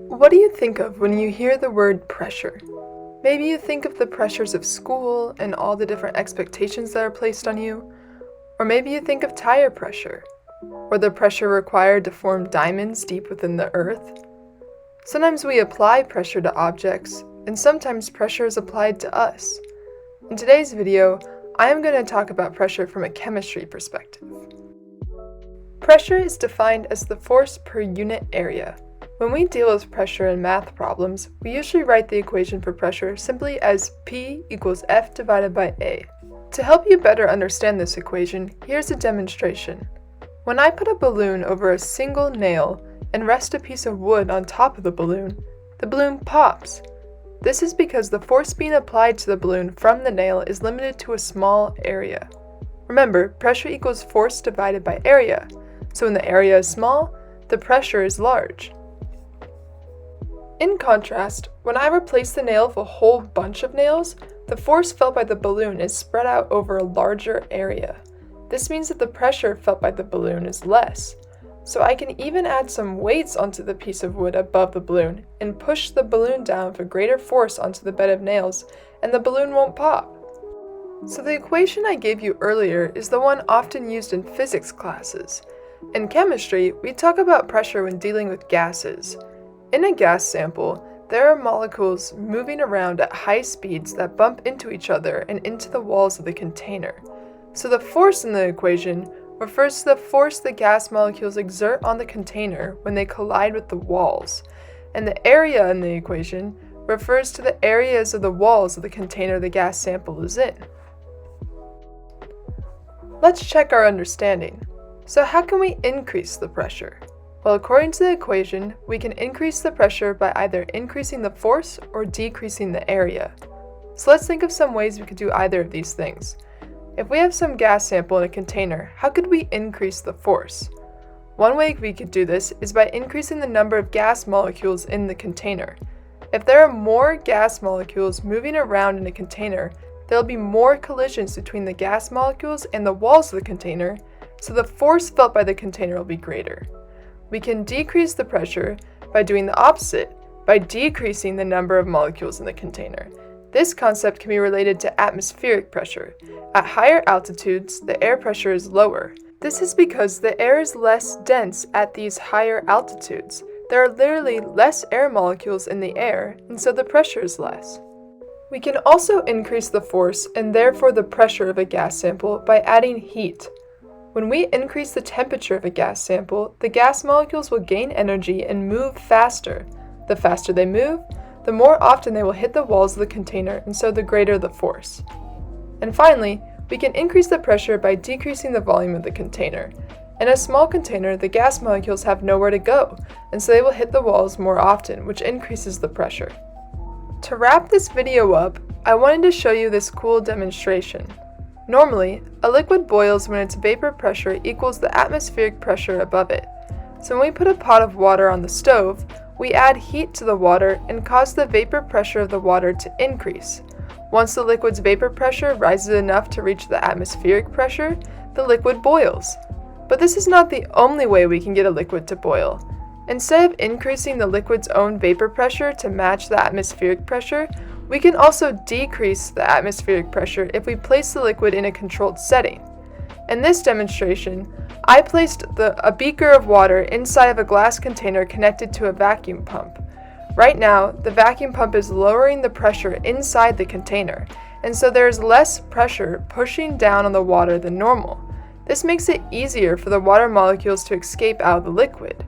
What do you think of when you hear the word pressure? Maybe you think of the pressures of school and all the different expectations that are placed on you. Or maybe you think of tire pressure, or the pressure required to form diamonds deep within the earth. Sometimes we apply pressure to objects, and sometimes pressure is applied to us. In today's video, I am going to talk about pressure from a chemistry perspective. Pressure is defined as the force per unit area. When we deal with pressure in math problems, we usually write the equation for pressure simply as P equals F divided by A. To help you better understand this equation, here's a demonstration. When I put a balloon over a single nail and rest a piece of wood on top of the balloon pops. This is because the force being applied to the balloon from the nail is limited to a small area. Remember, pressure equals force divided by area, so when the area is small, the pressure is large. In contrast, when I replace the nail with a whole bunch of nails, the force felt by the balloon is spread out over a larger area. This means that the pressure felt by the balloon is less. So I can even add some weights onto the piece of wood above the balloon and push the balloon down with a greater force onto the bed of nails, and the balloon won't pop. So the equation I gave you earlier is the one often used in physics classes. In chemistry, we talk about pressure when dealing with gases. In a gas sample, there are molecules moving around at high speeds that bump into each other and into the walls of the container. So the force in the equation refers to the force the gas molecules exert on the container when they collide with the walls, and the area in the equation refers to the areas of the walls of the container the gas sample is in. Let's check our understanding. So how can we increase the pressure? Well, according to the equation, we can increase the pressure by either increasing the force or decreasing the area. So let's think of some ways we could do either of these things. If we have some gas sample in a container, how could we increase the force? One way we could do this is by increasing the number of gas molecules in the container. If there are more gas molecules moving around in a container, there will be more collisions between the gas molecules and the walls of the container, so the force felt by the container will be greater. We can decrease the pressure by doing the opposite, by decreasing the number of molecules in the container. This concept can be related to atmospheric pressure. At higher altitudes, the air pressure is lower. This is because the air is less dense at these higher altitudes. There are literally less air molecules in the air, and so the pressure is less. We can also increase the force and therefore the pressure of a gas sample by adding heat. When we increase the temperature of a gas sample, the gas molecules will gain energy and move faster. The faster they move, the more often they will hit the walls of the container, and so the greater the force. And finally, we can increase the pressure by decreasing the volume of the container. In a small container, the gas molecules have nowhere to go, and so they will hit the walls more often, which increases the pressure. To wrap this video up, I wanted to show you this cool demonstration. Normally, a liquid boils when its vapor pressure equals the atmospheric pressure above it. So when we put a pot of water on the stove, we add heat to the water and cause the vapor pressure of the water to increase. Once the liquid's vapor pressure rises enough to reach the atmospheric pressure, the liquid boils. But this is not the only way we can get a liquid to boil. Instead of increasing the liquid's own vapor pressure to match the atmospheric pressure, we can also decrease the atmospheric pressure if we place the liquid in a controlled setting. In this demonstration, I placed a beaker of water inside of a glass container connected to a vacuum pump. Right now, the vacuum pump is lowering the pressure inside the container, and so there is less pressure pushing down on the water than normal. This makes it easier for the water molecules to escape out of the liquid.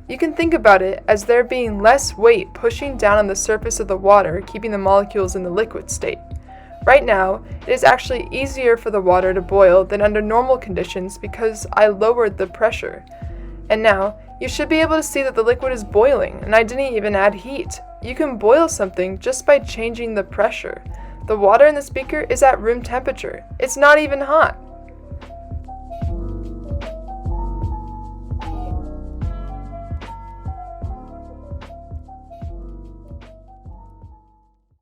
You can think about it as there being less weight pushing down on the surface of the water, keeping the molecules in the liquid state. Right now, it is actually easier for the water to boil than under normal conditions because I lowered the pressure. And now, you should be able to see that the liquid is boiling, and I didn't even add heat. You can boil something just by changing the pressure. The water in this beaker is at room temperature. It's not even hot.